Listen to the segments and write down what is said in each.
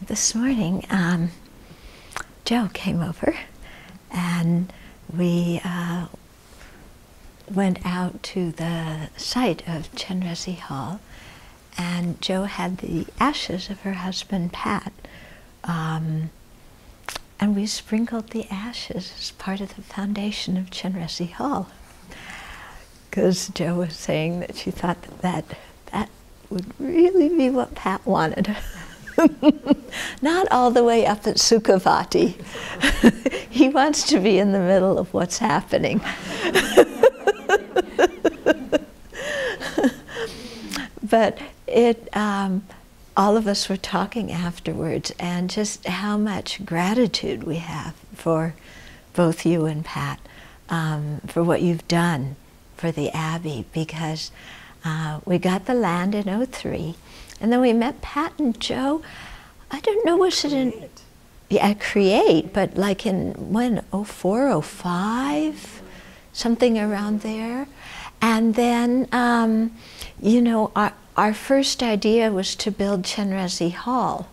This morning, Joe came over and we went out to the site of Chenrezig Hall, and Joe had the ashes of her husband Pat, and we sprinkled the ashes as part of the foundation of Chenrezig Hall, because Joe was saying that she thought that would really be what Pat wanted. Not all the way up at Sukhavati. He wants to be in the middle of what's happening. But all of us were talking afterwards, and just how much gratitude we have for both you and Pat, for what you've done for the Abbey, because we got the land in '03, and then we met Pat and Joe. I don't know, was it in Create, but like in when, '04, '05, something around there. And then, you know, our first idea was to build Chenrezig Hall.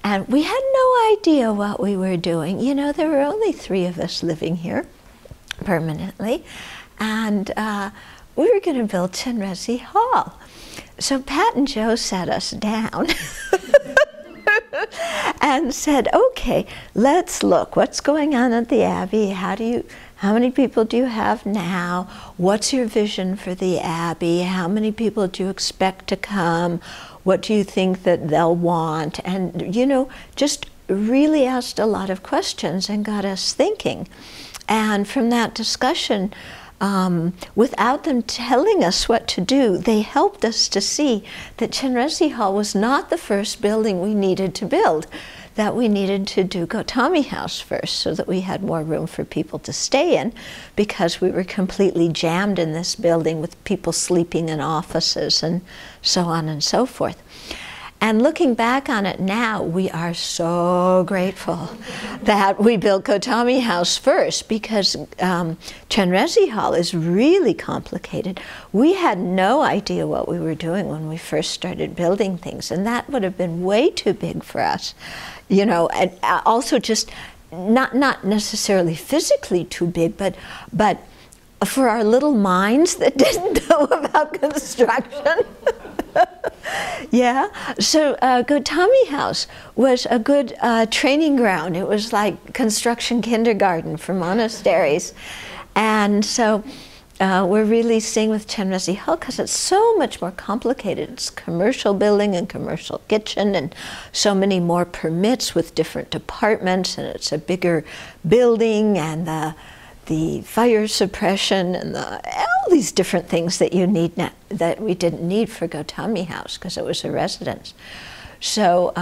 And we had no idea what we were doing. You know, there were only 3 of us living here permanently. And we were going to build Chenrezig Hall. So Pat and Joe sat us down and said, okay, let's look. What's going on at the Abbey? How many people do you have now? What's your vision for the Abbey? How many people do you expect to come? What do you think that they'll want? And, you know, just really asked a lot of questions and got us thinking. And from that discussion, without them telling us what to do, they helped us to see that Chenrezig Hall was not the first building we needed to build, that we needed to do Gotami House first so that we had more room for people to stay in, because we were completely jammed in this building with people sleeping in offices and so on and so forth. And looking back on it now, we are so grateful that we built Gotami House first, because Chenrezig Hall is really complicated. We had no idea what we were doing when we first started building things, and that would have been way too big for us. You know, and also just not necessarily physically too big, but for our little minds that didn't know about construction. Yeah, so Gotami House was a good training ground. It was like construction kindergarten for monasteries. And so we're really seeing with Chenrezig Hall, because it's so much more complicated. It's commercial building and commercial kitchen and so many more permits with different departments, and it's a bigger building, and the fire suppression and all these different things that you need now, that we didn't need for Gotami House because it was a residence. So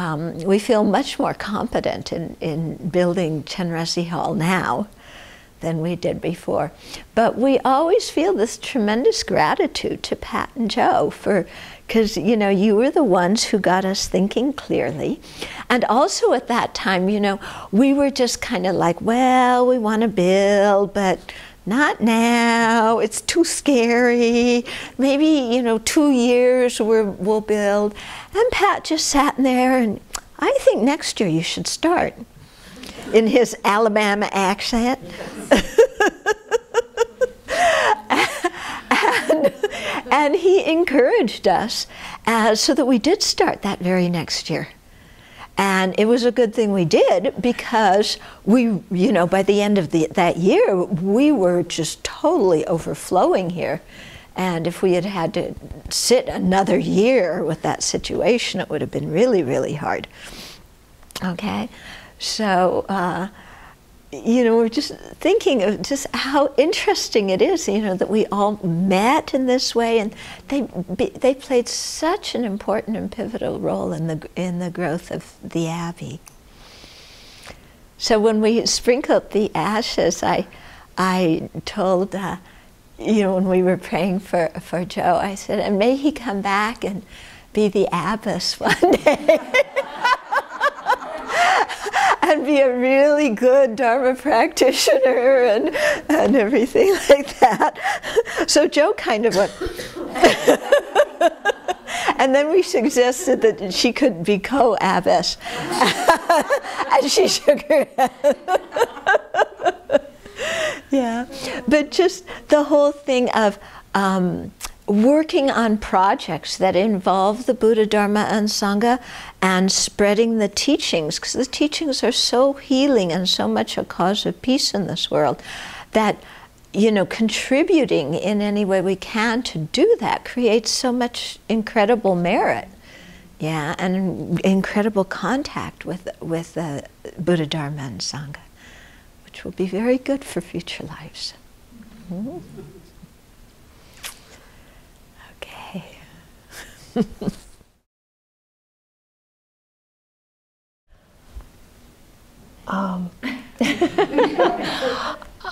we feel much more competent in building Chenrezig Hall now than we did before. But we always feel this tremendous gratitude to Pat and Joe because, you know, you were the ones who got us thinking clearly. And also at that time, you know, we were just kind of like, well, we want to build, but not now, it's too scary. Maybe, you know, 2 years we'll build. And Pat just sat in there, and I think next year you should start, in his Alabama accent. And he encouraged us so that we did start that very next year. And it was a good thing we did, because we, you know, by the end of that year, we were just totally overflowing here. And if we had had to sit another year with that situation, it would have been really, really hard. Okay? So, you know, we're just thinking of just how interesting it is, you know, that we all met in this way, and they played such an important and pivotal role in the growth of the Abbey. So when we sprinkled the ashes, I told, you know, when we were praying for Joe, I said, and may he come back and be the abbess one day. And be a really good Dharma practitioner and everything like that. So Joe kind of went, And then we suggested that she could be co-abbess. And she shook her head. Yeah, but just the whole thing of working on projects that involve the Buddha, Dharma, and Sangha, and spreading the teachings, because the teachings are so healing and so much a cause of peace in this world, that, you know, contributing in any way we can to do that creates so much incredible merit, yeah, and incredible contact with the Buddha, Dharma, and Sangha, which will be very good for future lives. Mm-hmm.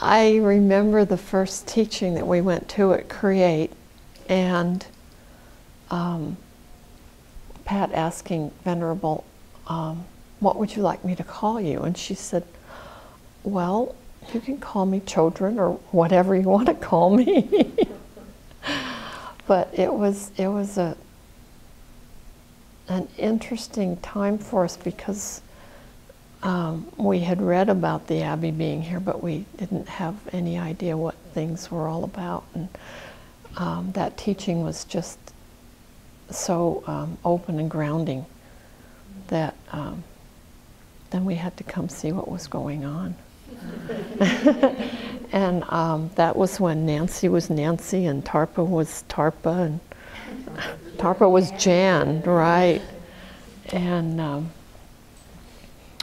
I remember the first teaching that we went to at Create, and Pat asking Venerable, what would you like me to call you? And she said, well, you can call me Chodron or whatever you want to call me. But it was an interesting time for us because we had read about the Abbey being here, but we didn't have any idea what things were all about. And that teaching was just so open and grounding that then we had to come see what was going on. And that was when Nancy was Nancy and Tarpa was Tarpa and Tarpa was Jan, right? And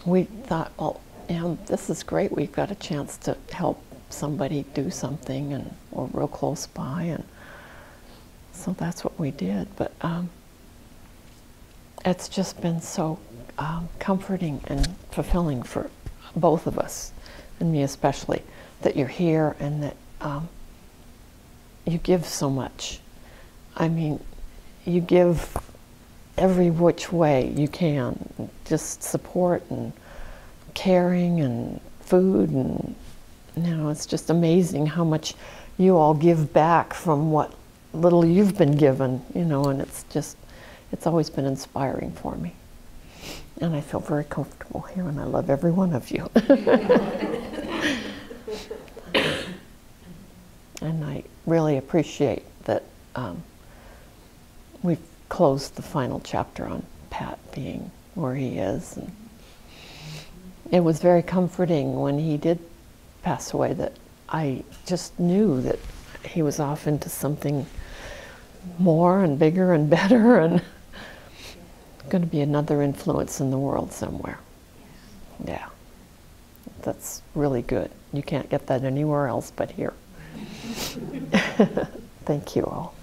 we thought, well, you know, this is great. We've got a chance to help somebody do something, and we're real close by, and so that's what we did. But it's just been so comforting and fulfilling for both of us, and me especially, that you're here and that you give so much. I mean, you give every which way you can, just support and caring and food, and you know, it's just amazing how much you all give back from what little you've been given, you know, and it's always been inspiring for me. And I feel very comfortable here, and I love every one of you. And I really appreciate that we've closed the final chapter on Pat being where he is. And it was very comforting when he did pass away, that I just knew that he was off into something more and bigger and better, and going to be another influence in the world somewhere. Yeah, that's really good. You can't get that anywhere else but here. Thank you all.